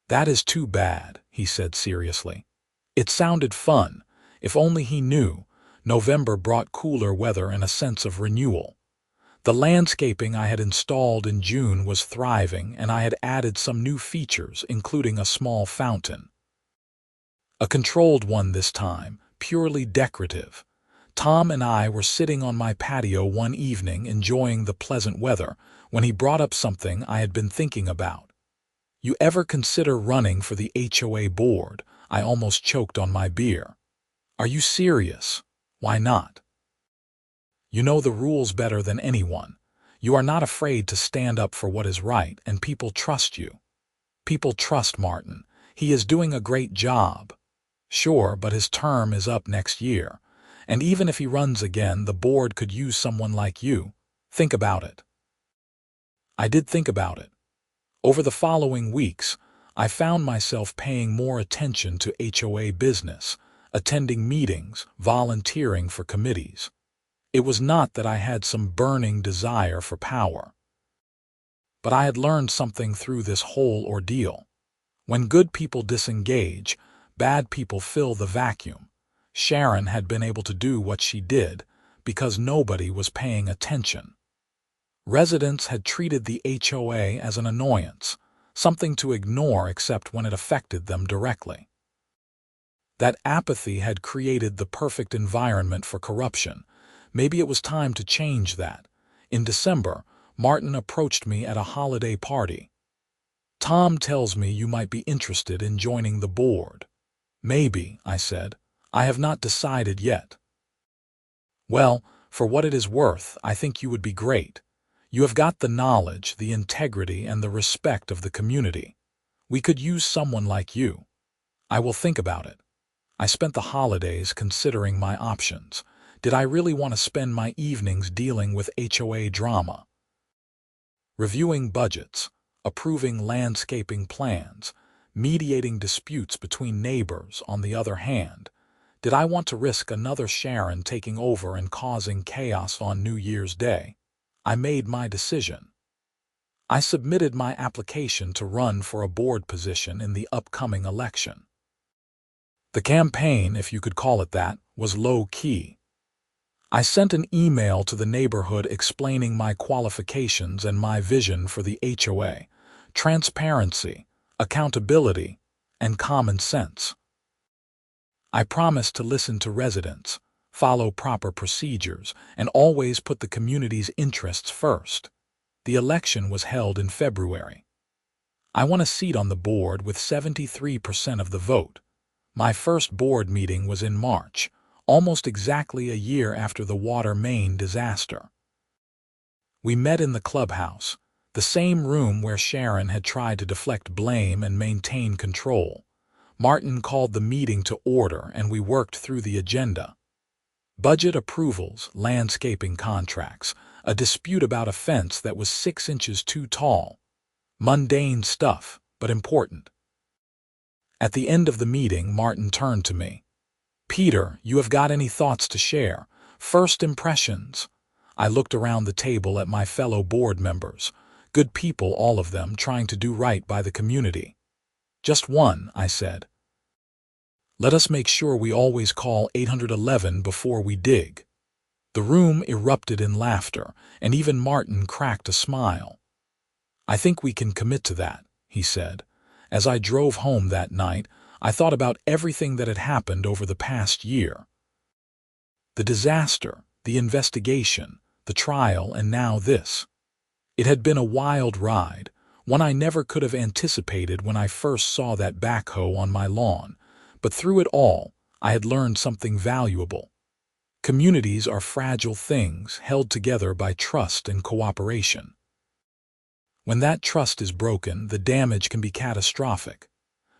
"That is too bad," he said seriously. It sounded fun. If only he knew. November brought cooler weather and a sense of renewal. The landscaping I had installed in June was thriving, and I had added some new features, including a small fountain. A controlled one this time, purely decorative. Tom and I were sitting on my patio one evening enjoying the pleasant weather when he brought up something I had been thinking about. "You ever consider running for the HOA board?" I almost choked on my beer. "Are you serious? Why not?" "You know the rules better than anyone. You are not afraid to stand up for what is right, and people trust you." "People trust Martin. He is doing a great job." "Sure, but his term is up next year. And even if he runs again, the board could use someone like you. Think about it." I did think about it. Over the following weeks, I found myself paying more attention to HOA business, attending meetings, volunteering for committees. It was not that I had some burning desire for power. But I had learned something through this whole ordeal. When good people disengage, bad people fill the vacuum. Sharon had been able to do what she did because nobody was paying attention. Residents had treated the HOA as an annoyance, something to ignore except when it affected them directly. That apathy had created the perfect environment for corruption. Maybe it was time to change that. In December, Martin approached me at a holiday party. "Tom tells me you might be interested in joining the board." "Maybe," I said. "I have not decided yet." "Well, for what it is worth, I think you would be great. You have got the knowledge, the integrity, and the respect of the community. We could use someone like you." "I will think about it." I spent the holidays considering my options. Did I really want to spend my evenings dealing with HOA drama? Reviewing budgets, approving landscaping plans, mediating disputes between neighbors, on the other hand. Did I want to risk another Sharon taking over and causing chaos on New Year's Day? I made my decision. I submitted my application to run for a board position in the upcoming election. The campaign, if you could call it that, was low-key. I sent an email to the neighborhood explaining my qualifications and my vision for the HOA: transparency, accountability, and common sense. I promised to listen to residents, follow proper procedures, and always put the community's interests first. The election was held in February. I won a seat on the board with 73% of the vote. My first board meeting was in March, almost exactly a year after the water main disaster. We met in the clubhouse, the same room where Sharon had tried to deflect blame and maintain control. Martin called the meeting to order and we worked through the agenda. Budget approvals, landscaping contracts, a dispute about a fence that was 6 inches too tall. Mundane stuff, but important. At the end of the meeting, Martin turned to me. "Peter, you have got any thoughts to share? First impressions?" I looked around the table at my fellow board members. Good people, all of them, trying to do right by the community. "Just one," I said. "Let us make sure we always call 811 before we dig." The room erupted in laughter, and even Martin cracked a smile. "I think we can commit to that," he said. As I drove home that night, I thought about everything that had happened over the past year. The disaster, the investigation, the trial, and now this. It had been a wild ride, one I never could have anticipated when I first saw that backhoe on my lawn, but through it all, I had learned something valuable. Communities are fragile things held together by trust and cooperation. When that trust is broken, the damage can be catastrophic,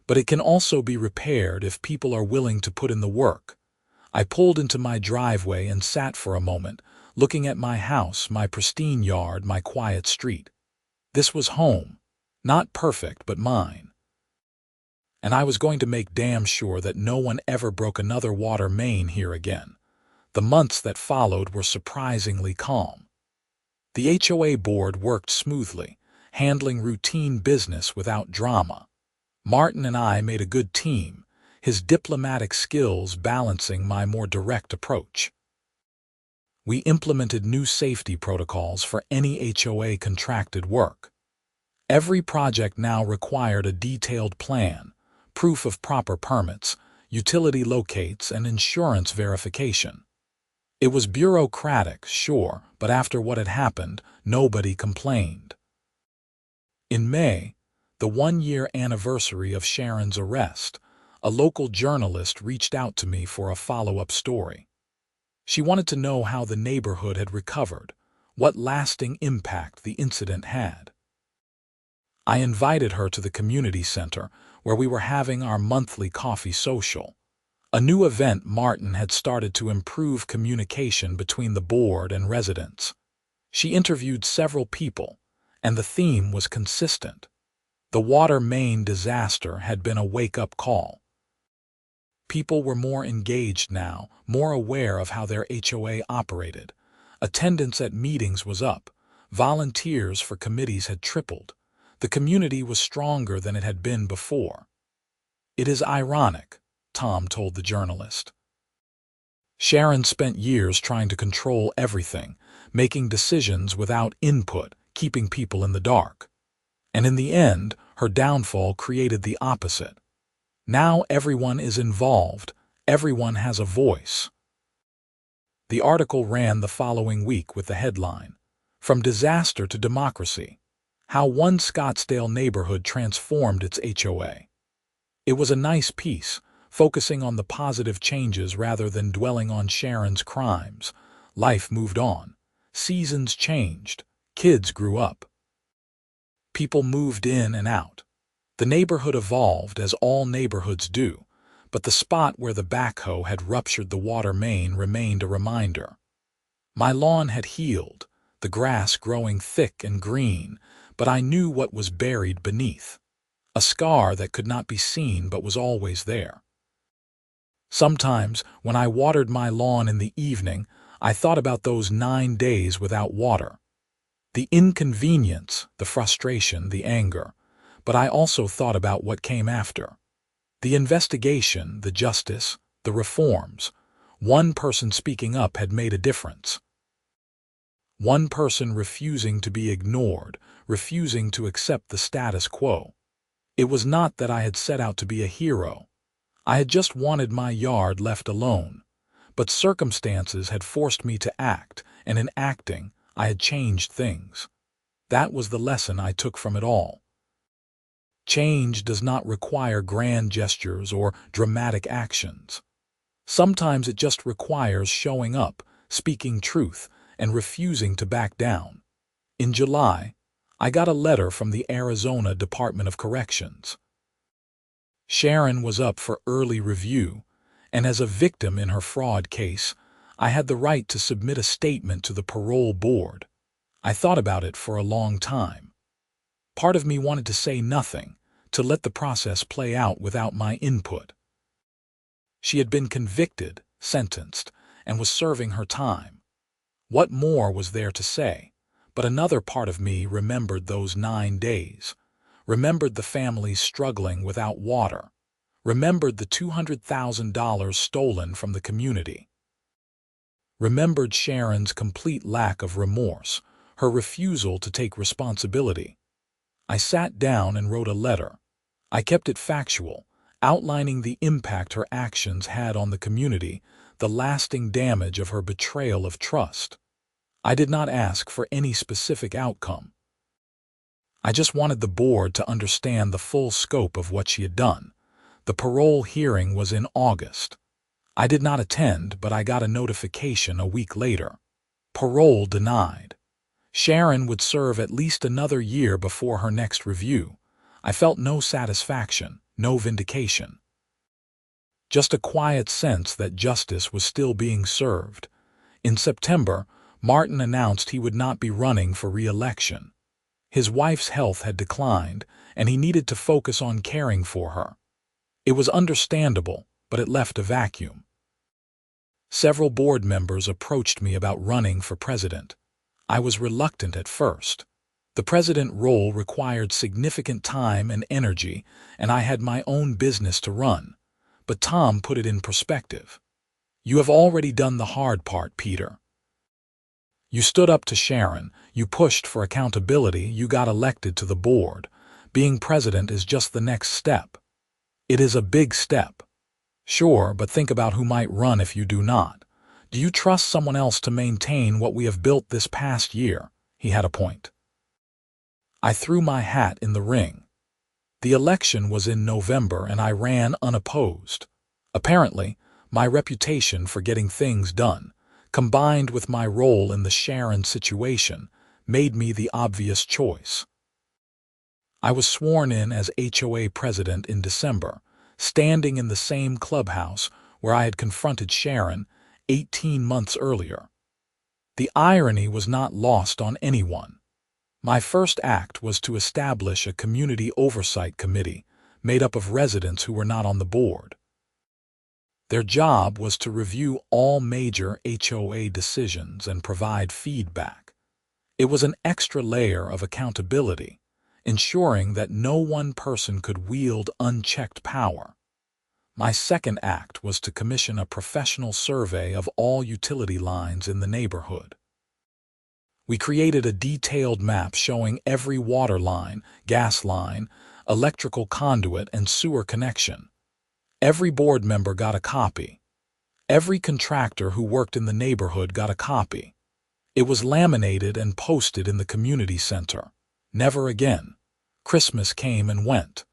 but it can also be repaired if people are willing to put in the work. I pulled into my driveway and sat for a moment, looking at my house, my pristine yard, my quiet street. This was home. Not perfect, but mine. And I was going to make damn sure that no one ever broke another water main here again. The months that followed were surprisingly calm. The HOA board worked smoothly, handling routine business without drama. Martin and I made a good team, his diplomatic skills balancing my more direct approach. We implemented new safety protocols for any HOA contracted work. Every project now required a detailed plan, proof of proper permits, utility locates, and insurance verification. It was bureaucratic, sure, but after what had happened, nobody complained. In May, the 1-year anniversary of Sharon's arrest, a local journalist reached out to me for a follow-up story. She wanted to know how the neighborhood had recovered, what lasting impact the incident had. I invited her to the community center, where we were having our monthly coffee social. A new event Martin had started to improve communication between the board and residents. She interviewed several people, and the theme was consistent. The water main disaster had been a wake-up call. People were more engaged now, more aware of how their HOA operated. Attendance at meetings was up. Volunteers for committees had tripled. The community was stronger than it had been before. "It is ironic," Tom told the journalist. "Sharon spent years trying to control everything, making decisions without input, keeping people in the dark. And in the end, her downfall created the opposite. Now everyone is involved, everyone has a voice." The article ran the following week with the headline, "From Disaster to Democracy: How One Scottsdale Neighborhood Transformed Its HOA." It was a nice piece, focusing on the positive changes rather than dwelling on Sharon's crimes. Life moved on. Seasons changed. Kids grew up. People moved in and out. The neighborhood evolved, as all neighborhoods do, but the spot where the backhoe had ruptured the water main remained a reminder. My lawn had healed, the grass growing thick and green, but I knew what was buried beneath. A scar that could not be seen but was always there. Sometimes, when I watered my lawn in the evening, I thought about those 9 days without water. The inconvenience, the frustration, the anger. But I also thought about what came after. The investigation, the justice, the reforms. One person speaking up had made a difference. One person refusing to be ignored, refusing to accept the status quo. It was not that I had set out to be a hero. I had just wanted my yard left alone. But circumstances had forced me to act, and in acting, I had changed things. That was the lesson I took from it all. Change does not require grand gestures or dramatic actions. Sometimes it just requires showing up, speaking truth, and refusing to back down. In July, I got a letter from the Arizona Department of Corrections. Sharon was up for early review, and as a victim in her fraud case, I had the right to submit a statement to the parole board. I thought about it for a long time. Part of me wanted to say nothing, to let the process play out without my input. She had been convicted, sentenced, and was serving her time. What more was there to say? But another part of me remembered those 9 days, remembered the families struggling without water, remembered the $200,000 stolen from the community, remembered Sharon's complete lack of remorse, her refusal to take responsibility. I sat down and wrote a letter. I kept it factual, outlining the impact her actions had on the community, the lasting damage of her betrayal of trust. I did not ask for any specific outcome. I just wanted the board to understand the full scope of what she had done. The parole hearing was in August. I did not attend, but I got a notification a week later. Parole denied. Sharon would serve at least another year before her next review. I felt no satisfaction, no vindication. Just a quiet sense that justice was still being served. In September, Martin announced he would not be running for re-election. His wife's health had declined, and he needed to focus on caring for her. It was understandable, but it left a vacuum. Several board members approached me about running for president. I was reluctant at first. The president role required significant time and energy, and I had my own business to run. But Tom put it in perspective. "You have already done the hard part, Peter. You stood up to Sharon, you pushed for accountability, you got elected to the board. Being president is just the next step. It is a big step. Sure, but think about who might run if you do not. Do you trust someone else to maintain what we have built this past year?" He had a point. I threw my hat in the ring. The election was in November and I ran unopposed. Apparently, my reputation for getting things done, combined with my role in the Sharon situation, made me the obvious choice. I was sworn in as HOA president in December, standing in the same clubhouse where I had confronted Sharon 18 months earlier. The irony was not lost on anyone. My first act was to establish a community oversight committee made up of residents who were not on the board. Their job was to review all major HOA decisions and provide feedback. It was an extra layer of accountability, ensuring that no one person could wield unchecked power. My second act was to commission a professional survey of all utility lines in the neighborhood. We created a detailed map showing every water line, gas line, electrical conduit, and sewer connection. Every board member got a copy. Every contractor who worked in the neighborhood got a copy. It was laminated and posted in the community center. Never again. Christmas came and went.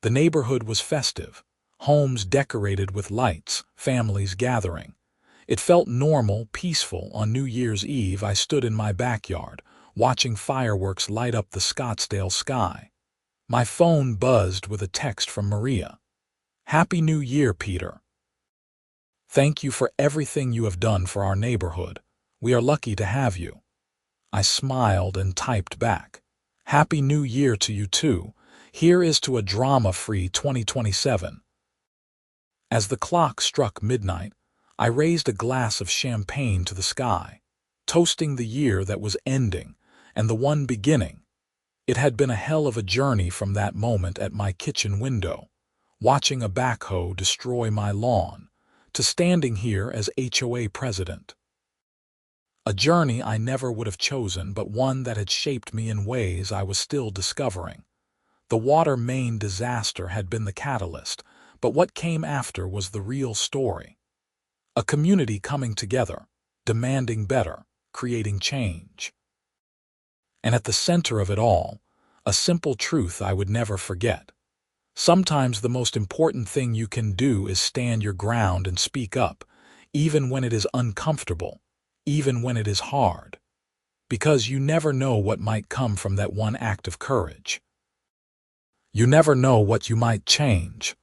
The neighborhood was festive, homes decorated with lights, families gathering. It felt normal, peaceful. On New Year's Eve, I stood in my backyard, watching fireworks light up the Scottsdale sky. My phone buzzed with a text from Maria. "Happy New Year, Peter. Thank you for everything you have done for our neighborhood. We are lucky to have you." I smiled and typed back, "Happy New Year to you too. Here is to a drama-free 2027. As the clock struck midnight, I raised a glass of champagne to the sky, toasting the year that was ending and the one beginning. It had been a hell of a journey from that moment at my kitchen window, watching a backhoe destroy my lawn, to standing here as HOA president. A journey I never would have chosen, but one that had shaped me in ways I was still discovering. The water main disaster had been the catalyst, but what came after was the real story. A community coming together, demanding better, creating change. And at the center of it all, a simple truth I would never forget. Sometimes the most important thing you can do is stand your ground and speak up, even when it is uncomfortable, even when it is hard. Because you never know what might come from that one act of courage. You never know what you might change.